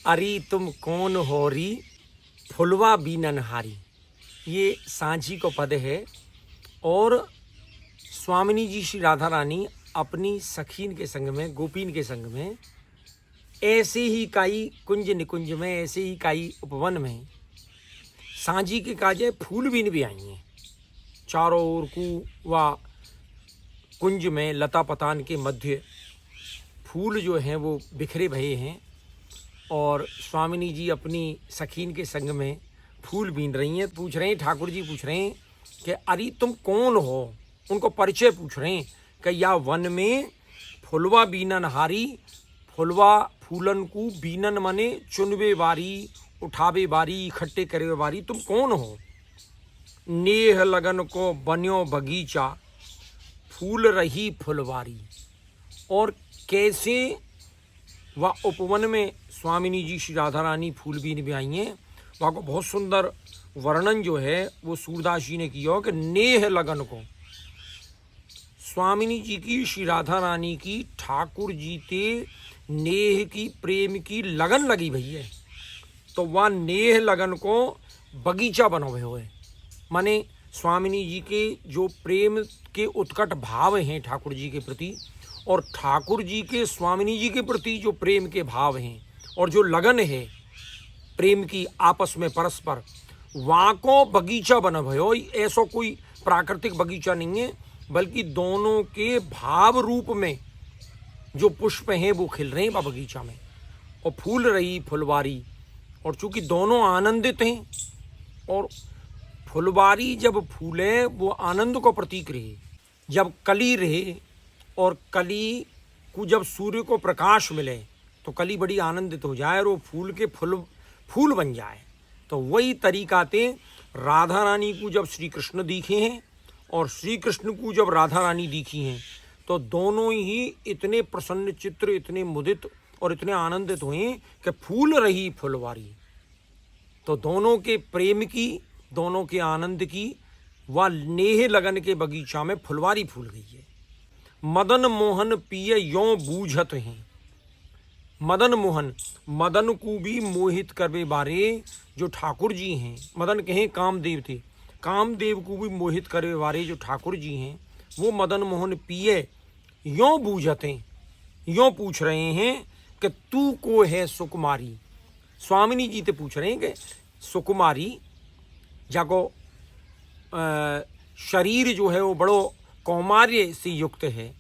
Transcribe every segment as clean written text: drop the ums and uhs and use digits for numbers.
अरी तुम कौन होरी फुलवा बीननहारी। ये सांझी को पद है और स्वामिनी जी श्री राधा रानी अपनी सखीन के संग में, गोपीन के संग में, ऐसे ही काई कुंज निकुंज में, ऐसे ही काई उपवन में सांझी के काजे फूल बीन भी आई हैं। चारों ओर कुआ कुंज में लता पतान के मध्य फूल जो हैं वो बिखरे भये हैं और स्वामिनी जी अपनी सखीन के संग में फूल बीन रही हैं। पूछ रहे हैं, ठाकुर जी पूछ रहे हैं कि अरे तुम कौन हो, उनको परिचय पूछ रहे हैं कि या वन में फुलवा बीनन हारी, फुलवा फूलन को बीनन मने चुनवे बारी, उठावे बारी, इकट्ठे करे बारी, तुम कौन हो। नेह लगन को बन्यो बगीचा, फूल रही फुलवारी। और कैसे वह उपवन में स्वामिनी जी श्री राधा रानी फूल बीन भी आई हैं, वहाँ को बहुत सुंदर वर्णन जो है वो सूरदास जी ने किया कि नेह लगन को स्वामिनी जी की, श्री राधा रानी की ठाकुर जी के नेह की, प्रेम की लगन लगी भई है। तो वह नेह लगन को बगीचा बना हुए है, माने स्वामिनी जी के जो प्रेम के उत्कट भाव हैं ठाकुर जी के प्रति और ठाकुर जी के स्वामिनी जी के प्रति जो प्रेम के भाव हैं और जो लगन है प्रेम की आपस में परस्पर, वहाँ को बगीचा बना भयो। ऐसा कोई प्राकृतिक बगीचा नहीं है, बल्कि दोनों के भाव रूप में जो पुष्प हैं वो खिल रहे हैं वह बगीचा में और फूल रही फुलवारी। और चूंकि दोनों आनंदित हैं और फुलवारी जब फूले वो आनंद को प्रतीक रहे, जब कली रहे और कली को जब सूर्य को प्रकाश मिले तो कली बड़ी आनंदित हो जाए और वो फूल के फूल बन जाए। तो वही तरीका थे राधा रानी को जब श्री कृष्ण दिखे हैं और श्री कृष्ण को जब राधा रानी दिखी हैं तो दोनों ही इतने प्रसन्न चित्र, इतने मुदित और इतने आनंदित हुए कि फूल रही फुलवारी। तो दोनों के प्रेम की, दोनों के आनंद की वह नेह लगन के बगीचा में फुलवारी फूल गई है। मदन मोहन पिए यों बूझत हैं। मदन मोहन, मदन को भी मोहित करवे बारे जो ठाकुर जी हैं, मदन कहें कामदेव थे, कामदेव को भी मोहित करवे बारे जो ठाकुर जी हैं, वो मदन मोहन पिए यों बूझत हैं, यों पूछ रहे हैं कि तू को है सुकुमारी। स्वामिनी जी ते पूछ रहे हैं कि सुकुमारी जाको शरीर जो है वो बड़ो कौमार्य से युक्त है,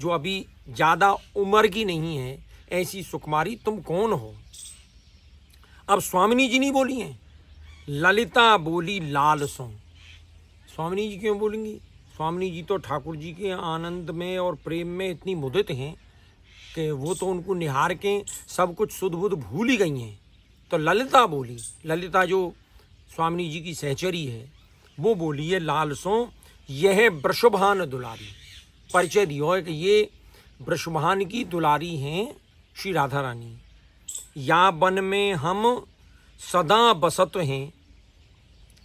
जो अभी ज़्यादा उम्र की नहीं है, ऐसी सुकुमारी तुम कौन हो। अब स्वामिनी जी नहीं बोली हैं, ललिता बोली लाल सो। स्वामिनी जी क्यों बोलेंगी? स्वामिनी जी तो ठाकुर जी के आनंद में और प्रेम में इतनी मुदित हैं कि वो तो उनको निहार के सब कुछ सुध बुध भूल ही गई हैं। तो ललिता बोली, ललिता जो स्वामिनी जी की सहचरी है वो बोली है लाल सो यह वृषभान दुलारी। परिचय दियो है कि ये वृषभान की दुलारी हैं श्री राधा रानी। या वन में हम सदा बसत हैं,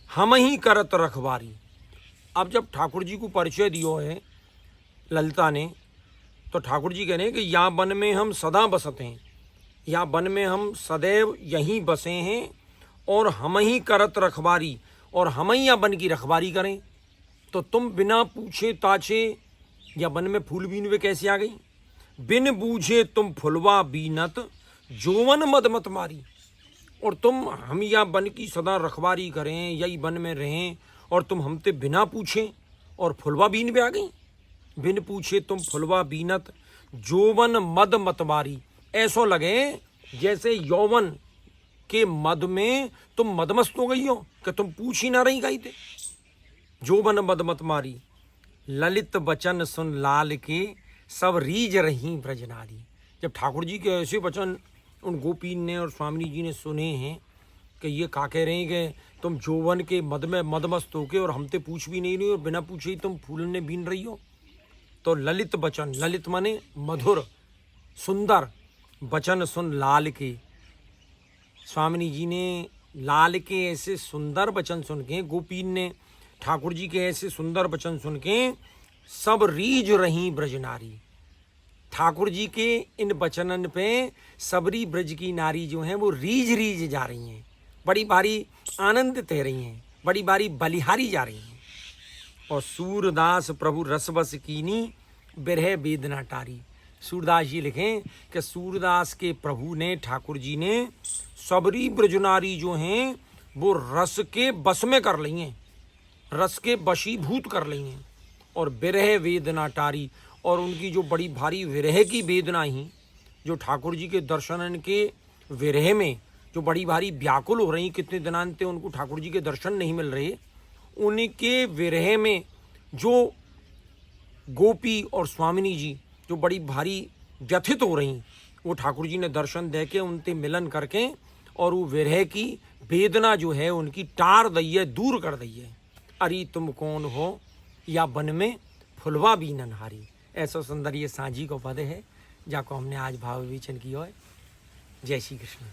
हम ही करत रखवारी। अब जब ठाकुर जी को परिचय दियो है ललिता ने, तो ठाकुर जी कह रहे हैं कि या वन में हम सदा बसते हैं, या वन में हम सदैव यहीं बसे हैं और हम ही करत रखवारी, और हम ही या वन की रखवारी करें। तो तुम बिना पूछे ताछे या वन में फूल बीन वे कैसे आ गई? बिन बूझे तुम फुलवा बीनत, जोवन मद मत मारी। और तुम हम या वन की सदा रखवारी करें, यही वन में रहें, और तुम हमसे बिना पूछे और फुलवा बीन पे आ गई। बिन पूछे तुम फुलवा बीनत, जोवन मद मत मारी। ऐसो लगे जैसे यौवन के मद में तुम मदमस्त हो गई हो कि तुम पूछ ही ना रही गई थे। जोवन मद मत मारी, ललित वचन सुन लाल के, सब रीझ रही ब्रजनारी। जब ठाकुर जी के ऐसे वचन उन गोपीन ने और स्वामिनी जी ने सुने हैं कि ये का कह रहे हैं कि तुम जोवन के मद में मदमस्त होके और हमसे पूछ भी नहीं रही और बिना पूछे ही तुम फूल ने बीन रही हो। तो ललित वचन, ललित माने मधुर सुंदर वचन सुन लाल के। स्वामिनी जी ने लाल के ऐसे सुंदर वचन सुन के, गोपीन ने ठाकुर जी के ऐसे सुंदर वचन सुन के सब रीझ रही ब्रजनारी। ठाकुर जी के इन वचनन पे सबरी ब्रज की नारी जो हैं वो रीझ रीझ जा रही हैं, बड़ी भारी आनंदित हो रही हैं, बड़ी भारी बलिहारी जा रही हैं। और सूरदास प्रभु रसबस कीनी बिरह वेदना टारी। सूरदास जी लिखें कि सूरदास के प्रभु ने, ठाकुर जी ने सबरी ब्रजनारी जो हैं वो रस के बस में कर ली हैं, रस के वशीभूत कर ली हैं। और विरह वेदना टारी, और उनकी जो बड़ी भारी विरह की वेदना ही, जो ठाकुर जी के दर्शन के विरह में जो बड़ी भारी व्याकुल हो रही, कितने दिनांत उनको ठाकुर जी के दर्शन नहीं मिल रहे, उनके विरह में जो गोपी और स्वामिनी जी जो बड़ी भारी व्यथित हो रही, वो ठाकुर जी ने दर्शन दे के उनसे मिलन करके और वो विरह की वेदना जो है उनकी टार दी है, दूर कर दी है। अरे तुम कौन हो या वन में फुलवा भी ननहारी। ऐसा सुंदर ये सांझी को पद है, जाको हमने आज भाव विवेचन किया है। जय श्री कृष्ण।